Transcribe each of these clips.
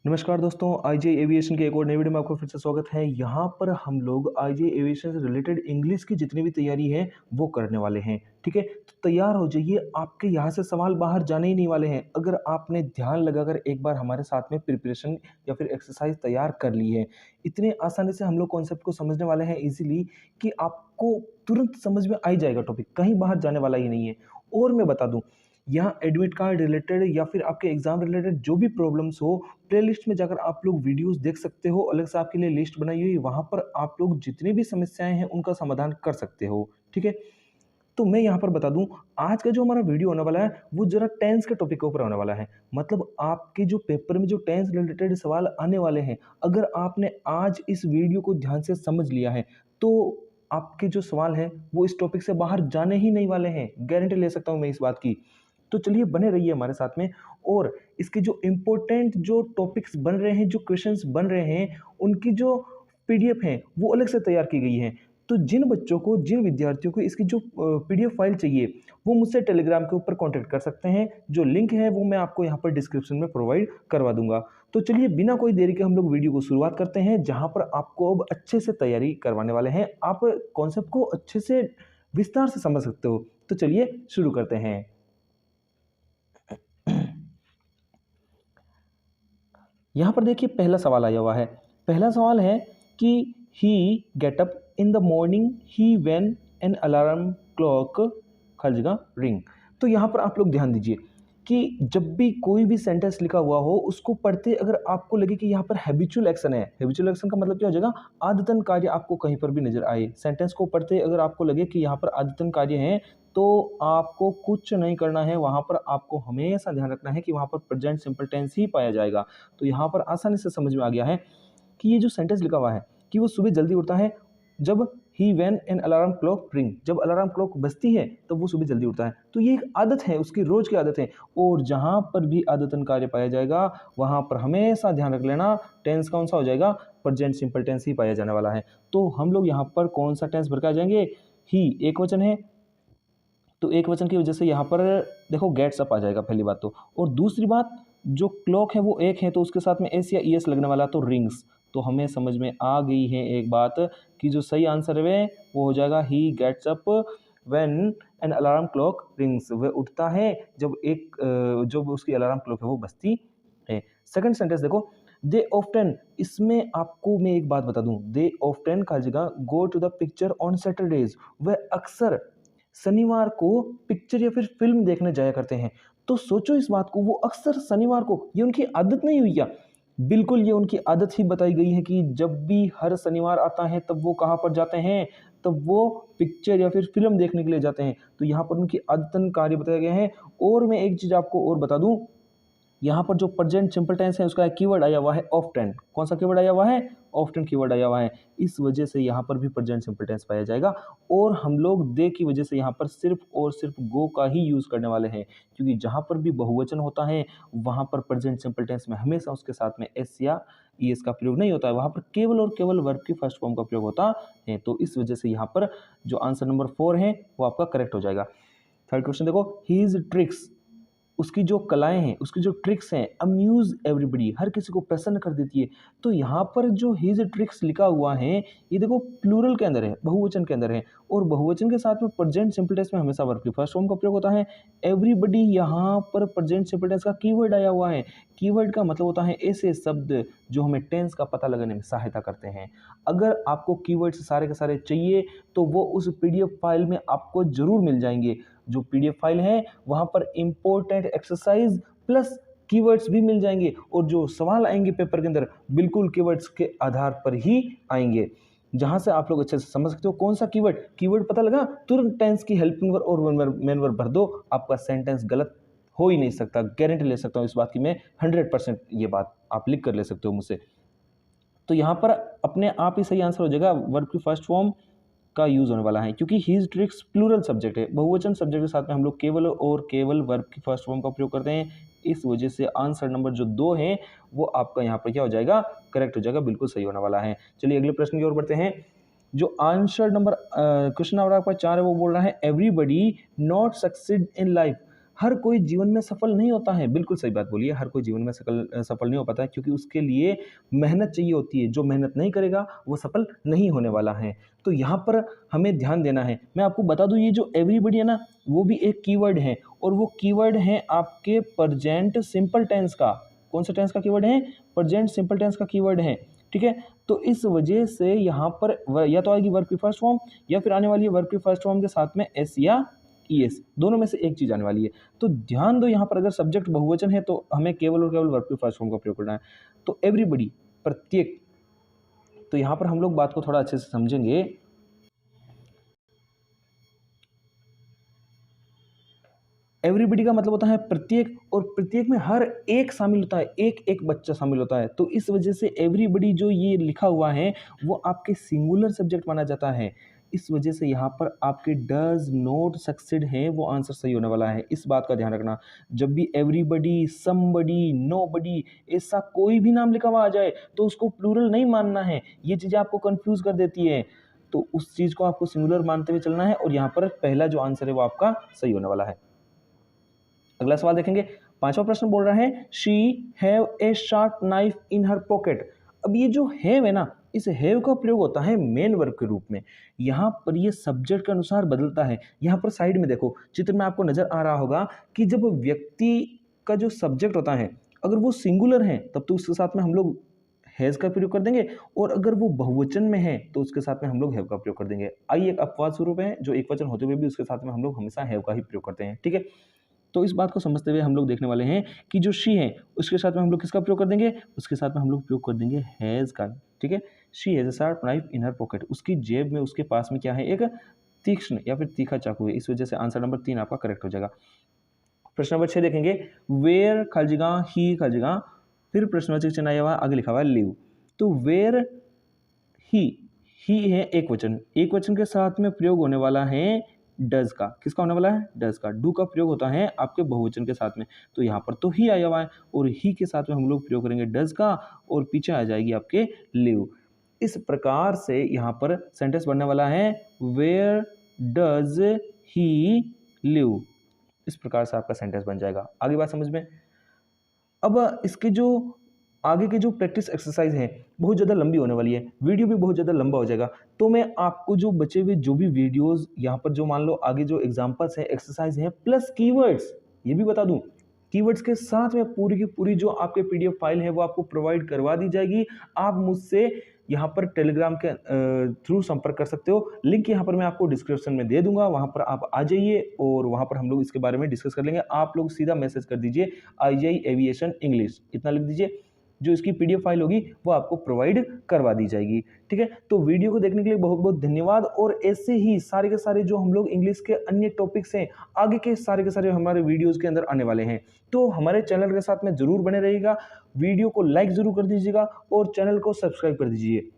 नमस्कार दोस्तों, IJ aviation के एक और नई वीडियो में आपका फिर से स्वागत है। यहाँ पर हम लोग आईजे एविएशन से रिलेटेड इंग्लिश की जितनी भी तैयारी है वो करने वाले हैं। ठीक है, तो तैयार हो जाइए, आपके यहाँ से सवाल बाहर जाने ही नहीं वाले हैं। अगर आपने ध्यान लगाकर एक बार हमारे साथ में प्रिपरेशन या फिर एक्सरसाइज तैयार कर ली है, इतने आसानी से हम लोग कॉन्सेप्ट को समझने वाले हैं इजीली कि आपको तुरंत समझ में आ ही जाएगा। टॉपिक कहीं बाहर जाने वाला ही नहीं है। और मैं बता दूं, यहाँ एडमिट कार्ड रिलेटेड या फिर आपके एग्जाम रिलेटेड जो भी प्रॉब्लम्स हो, प्लेलिस्ट में जाकर आप लोग वीडियोस देख सकते हो। अलग से आपके लिए लिस्ट बनाई हुई है, वहां पर आप लोग जितनी भी समस्याएं हैं उनका समाधान कर सकते हो। ठीक है, तो मैं यहाँ पर बता दूं, आज का जो हमारा वीडियो होने वाला है वो जरा टेंस के टॉपिक के ऊपर होने वाला है। मतलब आपके जो पेपर में जो टेंस रिलेटेड सवाल आने वाले हैं, अगर आपने आज इस वीडियो को ध्यान से समझ लिया है तो आपके जो सवाल हैं वो इस टॉपिक से बाहर जाने ही नहीं वाले हैं। गारंटी ले सकता हूं मैं इस बात की। तो चलिए बने रहिए हमारे साथ में। और इसके जो इम्पोर्टेंट जो टॉपिक्स बन रहे हैं, जो क्वेश्चंस बन रहे हैं, उनकी जो पीडीएफ है वो अलग से तैयार की गई है। तो जिन बच्चों को, जिन विद्यार्थियों को इसकी जो पीडीएफ फाइल चाहिए वो मुझसे टेलीग्राम के ऊपर कांटेक्ट कर सकते हैं। जो लिंक है वो मैं आपको यहाँ पर डिस्क्रिप्शन में प्रोवाइड करवा दूंगा। तो चलिए बिना कोई देरी के हम लोग वीडियो को शुरुआत करते हैं, जहाँ पर आपको अब अच्छे से तैयारी करवाने वाले हैं। आप कॉन्सेप्ट को अच्छे से विस्तार से समझ सकते हो। तो चलिए शुरू करते हैं। यहां पर देखिए पहला सवाल आया हुआ है। पहला सवाल है कि he get up in the morning he when an alarm clock हर जगह रिंग। तो यहां पर आप लोग ध्यान दीजिए कि जब भी कोई भी सेंटेंस लिखा हुआ हो, उसको पढ़ते अगर आपको लगे कि यहाँ पर हैबिचुअल एक्शन है, हैबिचुअल एक्शन का मतलब क्या हो जाएगा, आदतन कार्य आपको कहीं पर भी नजर आए। सेंटेंस को पढ़ते अगर आपको लगे कि यहाँ पर आदतन कार्य है, तो आपको कुछ नहीं करना है। वहां पर आपको हमेशा ध्यान रखना है कि वहां पर प्रेजेंट सिंपल टेंस ही पाया जाएगा। तो यहाँ पर आसानी से समझ में आ गया है कि ये जो सेंटेंस लिखा हुआ है कि वो सुबह जल्दी उठता है जब he when an alarm clock ring, जब अलार्म क्लॉक बजती है तब वो सुबह जल्दी उठता है। तो ये एक आदत है, उसकी रोज की आदत है। और जहां पर भी आदतन कार्य पाया जाएगा वहां पर हमेशा ध्यान रख लेना टेंस कौन सा हो जाएगा, प्रेजेंट सिंपल टेंस ही पाया जाने वाला है। तो हम लोग यहाँ पर कौन सा टेंस भर के आ जाएंगे, ही एक वचन है तो एक वचन की वजह से यहाँ पर देखो गेट्स अप आ जाएगा पहली बात तो। और दूसरी बात, जो क्लॉक है वो एक है तो उसके साथ में एस या ई एस लगने वाला, तो रिंग्स। तो हमें समझ में आ गई है एक बात कि जो सही आंसर है वो हो जाएगा he gets up when an alarm clock rings. वह उठता है जब उसकी अलार्म क्लॉक है वो बजती है। सेकंड सेंटेंस देखो, दे ऑफ्टन, इसमें आपको मैं एक बात बता दूं, दे ऑफ्टन का जगह go to the picture on Saturdays. वह अक्सर शनिवार को पिक्चर या फिर फिल्म देखने जाया करते हैं। तो सोचो इस बात को, वो अक्सर शनिवार को, ये उनकी आदत नहीं हुई क्या? बिल्कुल ये उनकी आदत ही बताई गई है कि जब भी हर शनिवार आता है तब वो कहाँ पर जाते हैं, तब वो पिक्चर या फिर फिल्म देखने के लिए जाते हैं। तो यहाँ पर उनकी आदतन कार्य बताया गया है। और मैं एक चीज़ आपको और बता दूं, यहाँ पर जो प्रेजेंट सिंपल टेंस है उसका कीवर्ड आया हुआ है ऑफ्टन। कौन सा कीवर्ड आया हुआ है? ऑफ्टन कीवर्ड आया हुआ है। इस वजह से यहाँ पर भी प्रेजेंट सिंपल टेंस पाया जाएगा। और हम लोग दे की वजह से यहाँ पर सिर्फ और सिर्फ गो का ही यूज करने वाले हैं, क्योंकि जहाँ पर भी बहुवचन होता है वहाँ पर प्रेजेंट सिंपल टेंस में हमेशा उसके साथ में एस या ई एस का प्रयोग नहीं होता है। वहाँ पर केवल और केवल वर्ब की फर्स्ट फॉर्म का प्रयोग होता है। तो इस वजह से यहाँ पर जो आंसर नंबर 4 है वो आपका करेक्ट हो जाएगा। थर्ड क्वेश्चन देखो, हीज ट्रिक्स, उसकी जो कलाएं हैं, उसकी जो ट्रिक्स हैं, अम्यूज एवरीबडी, हर किसी को प्रसन्न कर देती है। तो यहाँ पर जो हिज ट्रिक्स लिखा हुआ है ये देखो प्लूरल के अंदर है, बहुवचन के अंदर है। और बहुवचन के साथ में प्रेजेंट सिंपल टेंस में हमेशा वर्ब की फर्स्ट फॉर्म का प्रयोग होता है। एवरीबडी यहाँ पर प्रेजेंट सिंपल टेंस का कीवर्ड आया हुआ है। कीवर्ड का मतलब होता है ऐसे शब्द जो हमें टेंस का पता लगाने में सहायता करते हैं। अगर आपको कीवर्ड्स सारे के सारे चाहिए तो वो उस पीडीएफ फाइल में आपको जरूर मिल जाएंगे। जो पीडीएफ फाइल है वहां पर इंपॉर्टेंट एक्सरसाइज प्लस कीवर्ड्स भी मिल जाएंगे। और जो सवाल आएंगे पेपर के अंदर बिल्कुल कीवर्ड्स के आधार पर ही आएंगे, जहां से आप लोग अच्छे से समझ सकते हो कौन सा कीवर्ड पता लगा, तुरंत टेंस की हेल्पिंग वर्ब और मेन वर्ब भर दो, आपका सेंटेंस गलत हो ही नहीं सकता। गारंटी ले सकता हूं इस बात की मैं 100%। ये बात आप लिख कर ले सकते हो मुझसे। तो यहाँ पर अपने आप ही सही आंसर हो जाएगा, वर्ब की फर्स्ट फॉर्म का यूज होने वाला है, क्योंकि हीज ट्रिक्स प्लूरल सब्जेक्ट है, बहुवचन सब्जेक्ट के साथ में हम लोग केवल और केवल वर्ब की फर्स्ट फॉर्म का प्रयोग करते हैं। इस वजह से आंसर नंबर जो 2 है वो आपका यहाँ पर क्या हो जाएगा, करेक्ट हो जाएगा, बिल्कुल सही होने वाला है। चलिए अगले प्रश्न की ओर बढ़ते हैं। जो आंसर नंबर क्वेश्चन नंबर आपका 4 है वो बोल रहा है everybody not succeed in life. हर कोई जीवन में सफल नहीं होता है, बिल्कुल सही बात बोली है, हर कोई जीवन में सफल नहीं हो पाता है, क्योंकि उसके लिए मेहनत चाहिए होती है। जो मेहनत नहीं करेगा वो सफल नहीं होने वाला है। तो यहाँ पर हमें ध्यान देना है। मैं आपको बता दूँ, ये जो एवरीबॉडी है ना, वो भी एक कीवर्ड है, और वो कीवर्ड है आपके प्रेजेंट सिंपल टेंस का। कौन सा टेंस का कीवर्ड है? प्रेजेंट सिंपल टेंस का कीवर्ड है, ठीक है। तो इस वजह से यहाँ पर या तो आएगी वर्ब की फर्स्ट फॉर्म, या फिर आने वाली है वर्ब की फर्स्ट फॉर्म के साथ में एस या ईएस, दोनों में से एक चीज आने वाली है। तो ध्यान दो, यहाँ पर अगर सब्जेक्ट बहुवचन है तो हमें केवल और केवल वर्ब की फर्स्ट फॉर्म का प्रयोग करना है। तो एवरीबॉडी, प्रत्येक। तो यहाँ पर हम लोग बात को थोड़ा अच्छे से समझेंगे। एवरीबॉडी का मतलब होता है प्रत्येक, और प्रत्येक में हर एक शामिल होता है, एक एक बच्चा शामिल होता है। तो इस वजह से एवरीबॉडी जो ये लिखा हुआ है वो आपके सिंगुलर सब्जेक्ट माना जाता है। इस वजह से यहाँ पर आपके डज नॉट सक्सीड है वो आंसर सही होने वाला है। इस बात का ध्यान रखना, जब भी एवरीबॉडी, समबडी, नोबडी ऐसा कोई भी नाम लिखा हुआ आ जाए तो उसको प्लूरल नहीं मानना है। ये चीज़ें आपको कंफ्यूज कर देती है, तो उस चीज़ को आपको सिंगुलर मानते हुए चलना है। और यहाँ पर पहला जो आंसर है वो आपका सही होने वाला है। अगला सवाल देखेंगे। पांचवा प्रश्न बोल रहा है she have a sharp knife in her pocket. अब ये जो हैव है ना, इस हैव का प्रयोग होता है मेन वर्ब के रूप में। यहाँ पर ये सब्जेक्ट के अनुसार बदलता है। यहाँ पर साइड में देखो, चित्र में आपको नजर आ रहा होगा कि जब व्यक्ति का जो सब्जेक्ट होता है अगर वो सिंगुलर है तब तो उसके साथ में हम लोग हैज का प्रयोग कर देंगे, और अगर वो बहुवचन में है तो उसके साथ में हम लोग हैव का प्रयोग कर देंगे। आई एक अपवाद स्वरूप है, जो एक वचन होते हुए भी उसके साथ में हम लोग हमेशा हैव का ही प्रयोग करते हैं, ठीक है। तो इस बात को समझते हुए हम लोग देखने वाले हैं कि जो शी है उसके साथ में हम लोग किसका प्रयोग कर देंगे? उसके साथ में हम लोग प्रयोग कर देंगे हैज़ का, ठीक है। She has a sharp knife in her pocket. उसकी जेब में, उसके पास में क्या है? एक तीक्ष्ण या फिर तीखा चाकू है। इस वजह से आंसर नंबर 3 आपका करेक्ट हो जाएगा। प्रश्न नंबर 6 देखेंगे। वेयर खाली ही खाली फिर प्रश्नवाचक चिन्ह आया हुआ, आगे लिखा हुआ है लिव। तो वेयर ही है एक वचन, एक वचन के साथ में प्रयोग होने वाला है डज का। किसका होने वाला है? डज का। डू का प्रयोग होता है आपके बहुवचन के साथ में। तो यहाँ पर तो ही आया हुआ है, और ही के साथ में हम लोग प्रयोग करेंगे डज का, और पीछे आ जाएगी आपके लिव। इस प्रकार से यहाँ पर सेंटेंस बनने वाला है वेयर डज ही लिव। इस प्रकार से आपका सेंटेंस बन जाएगा। आगे बात समझ में। अब इसके जो आगे की जो प्रैक्टिस एक्सरसाइज है बहुत ज़्यादा लंबी होने वाली है, वीडियो भी बहुत ज़्यादा लंबा हो जाएगा। तो मैं आपको जो बचे हुए जो भी वीडियोस यहाँ पर जो मान लो आगे जो एग्जांपल्स है, एक्सरसाइज है, प्लस कीवर्ड्स, ये भी बता दूं, कीवर्ड्स के साथ में पूरी की पूरी जो आपके पीडीएफ फाइल है वो आपको प्रोवाइड करवा दी जाएगी। आप मुझसे यहाँ पर टेलीग्राम के थ्रू संपर्क कर सकते हो। लिंक यहाँ पर मैं आपको डिस्क्रिप्शन में दे दूंगा, वहाँ पर आप आ जाइए और वहाँ पर हम लोग इसके बारे में डिस्कस कर लेंगे। आप लोग सीधा मैसेज कर दीजिए IGI एविएशन इंग्लिश, इतना लिख दीजिए। जो इसकी पीडीएफ फाइल होगी वो आपको प्रोवाइड करवा दी जाएगी, ठीक है। तो वीडियो को देखने के लिए बहुत बहुत धन्यवाद। और ऐसे ही सारे के सारे जो हम लोग इंग्लिश के अन्य टॉपिक्स हैं आगे के सारे हमारे वीडियोस के अंदर आने वाले हैं, तो हमारे चैनल के साथ में जरूर बने रहिएगा। वीडियो को लाइक जरूर कर दीजिएगा और चैनल को सब्सक्राइब कर दीजिए।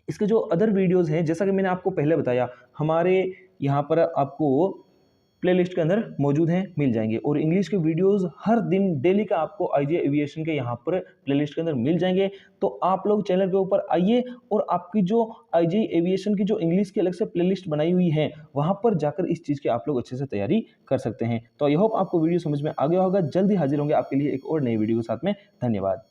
इसके जो अदर वीडियोस हैं, जैसा कि मैंने आपको पहले बताया, हमारे यहाँ पर आपको प्लेलिस्ट के अंदर मौजूद हैं, मिल जाएंगे। और इंग्लिश के वीडियोस हर दिन डेली का आपको IGI एविएशन के यहाँ पर प्लेलिस्ट के अंदर मिल जाएंगे। तो आप लोग चैनल के ऊपर आइए और आपकी जो IGI एविएशन की जो इंग्लिश की अलग से प्लेलिस्ट बनाई हुई है वहाँ पर जाकर इस चीज़ की आप लोग अच्छे से तैयारी कर सकते हैं। तो आई होप आपको वीडियो समझ में आ गया होगा। जल्दी हाजिर होंगे आपके लिए एक और नई वीडियो के साथ में। धन्यवाद।